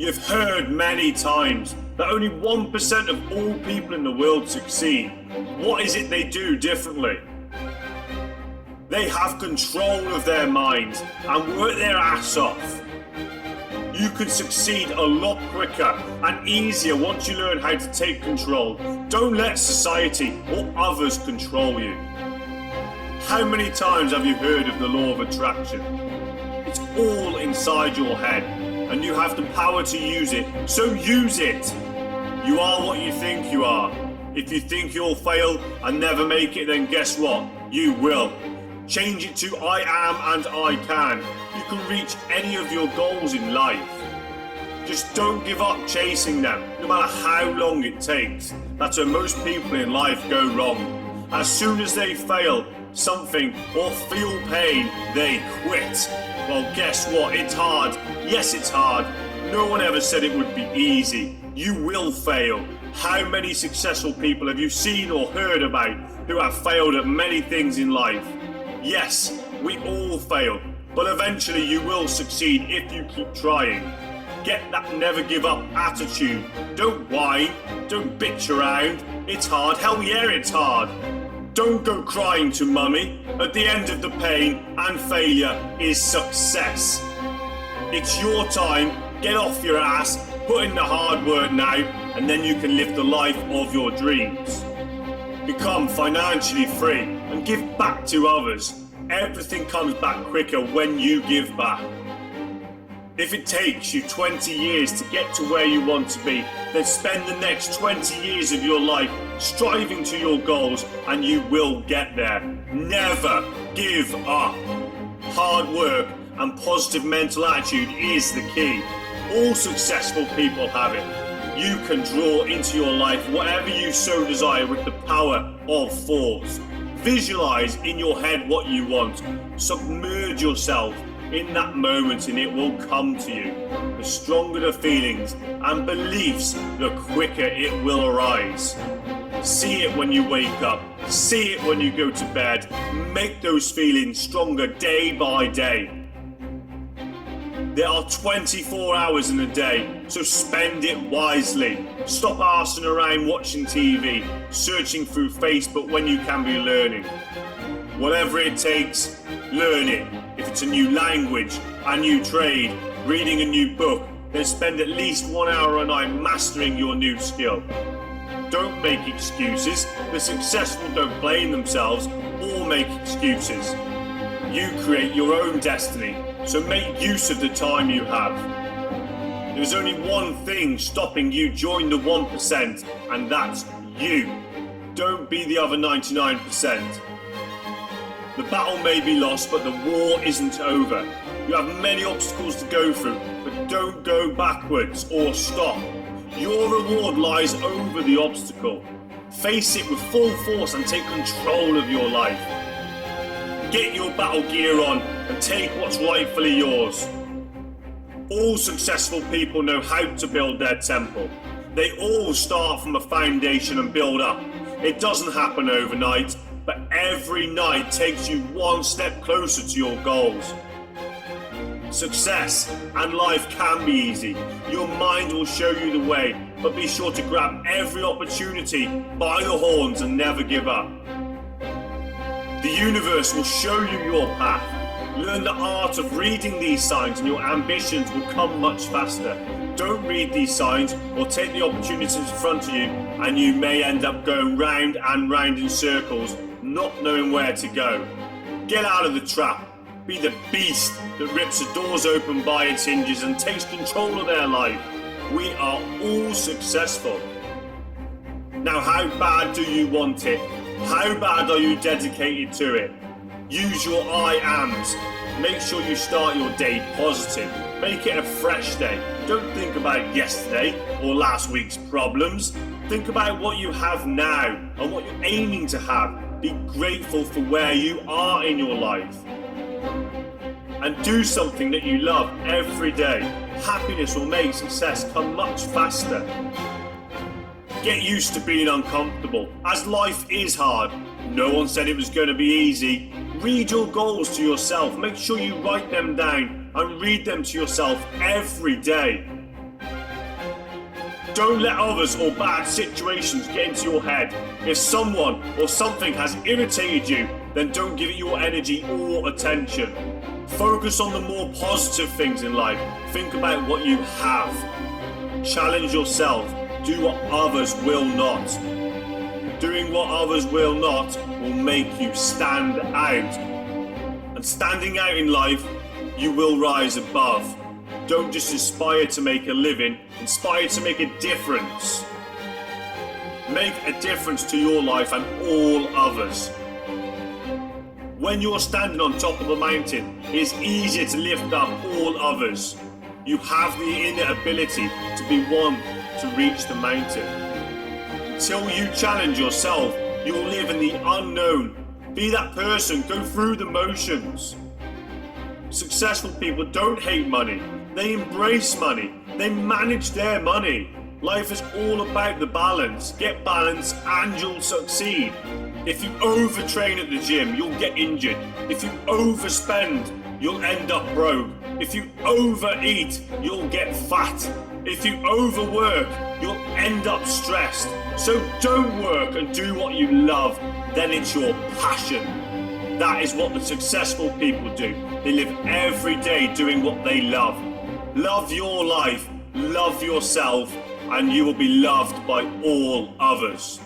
You've heard many times that only 1% of all people in the world succeed. What is it they do differently? They have control of their minds and work their ass off. You can succeed a lot quicker and easier once you learn how to take control. Don't let society or others control you. How many times have you heard of the law of attraction? It's all inside your head, and you have the power to use it, so use it. You are what you think you are. If you think you'll fail and never make it, then guess what? You will. Change it to I am and I can. You can reach any of your goals in life. Just don't give up chasing them, no matter how long it takes. That's where most people in life go wrong. As soon as they fail something or feel pain, they quit. Well, guess what? It's hard. Yes, it's hard. No one ever said it would be easy. You will fail. How many successful people have you seen or heard about who have failed at many things in life? Yes, we all fail, but eventually you will succeed if you keep trying. Get that never give up attitude. Don't whine, don't bitch around. It's hard, hell yeah, it's hard. Don't go crying to mummy. At the end of the pain and failure is success. It's your time, get off your ass, put in the hard work now, and then you can live the life of your dreams. Become financially free and give back to others. Everything comes back quicker when you give back. If it takes you 20 years to get to where you want to be, then spend the next 20 years of your life striving to your goals and you will get there. Never give up. Hard work and positive mental attitude is the key. All successful people have it. You can draw into your life whatever you so desire with the power of force. Visualize in your head what you want. Submerge yourself in that moment and it will come to you. The stronger the feelings and beliefs, the quicker it will arise. See it when you wake up. See it when you go to bed. Make those feelings stronger day by day. There are 24 hours in a day, so spend it wisely. Stop arsing around watching TV, searching through Facebook when you can be learning. Whatever it takes, learn it. If it's a new language, a new trade, reading a new book, then spend at least 1 hour a night mastering your new skill. Don't make excuses. The successful don't blame themselves or make excuses. You create your own destiny, so make use of the time you have. There's only one thing stopping you join the 1%, and that's you. Don't be the other 99%. The battle may be lost, but the war isn't over. You have many obstacles to go through, but don't go backwards or stop. Your reward lies over the obstacle. Face it with full force and take control of your life. Get your battle gear on and take what's rightfully yours. All successful people know how to build their temple. They all start from a foundation and build up. It doesn't happen overnight, but every night takes you one step closer to your goals. Success and life can be easy. Your mind will show you the way, but be sure to grab every opportunity by the horns and never give up. The universe will show you your path. Learn the art of reading these signs and your ambitions will come much faster. Don't read these signs or take the opportunities in front of you and you may end up going round and round in circles, not knowing where to go. Get out of the trap. Be the beast that rips the doors open by its hinges and takes control of their life. We are all successful. Now, how bad do you want it? How bad are you dedicated to it? Use your I ams. Make sure you start your day positive. Make it a fresh day. Don't think about yesterday or last week's problems. Think about what you have now and what you're aiming to have. Be grateful for where you are in your life. And do something that you love every day. Happiness will make success come much faster. Get used to being uncomfortable, as life is hard. No one said it was going to be easy. Read your goals to yourself. Make sure you write them down and read them to yourself every day. Don't let others or bad situations get into your head. If someone or something has irritated you, then don't give it your energy or attention. Focus on the more positive things in life. Think about what you have. Challenge yourself. Do what others will not. Doing what others will not will make you stand out. And standing out in life, you will rise above. Don't just aspire to make a living, inspire to make a difference. Make a difference to your life and all others. When you're standing on top of a mountain, it's easier to lift up all others. You have the inner ability to be one to reach the mountain. Until you challenge yourself, you'll live in the unknown. Be that person, go through the motions. Successful people don't hate money. They embrace money. They manage their money. Life is all about the balance. Get balance and you'll succeed. If you overtrain at the gym, you'll get injured. If you overspend, you'll end up broke. If you overeat, you'll get fat. If you overwork, you'll end up stressed. So don't work and do what you love, then it's your passion. That is what the successful people do. They live every day doing what they love. Love your life, love yourself, and you will be loved by all others.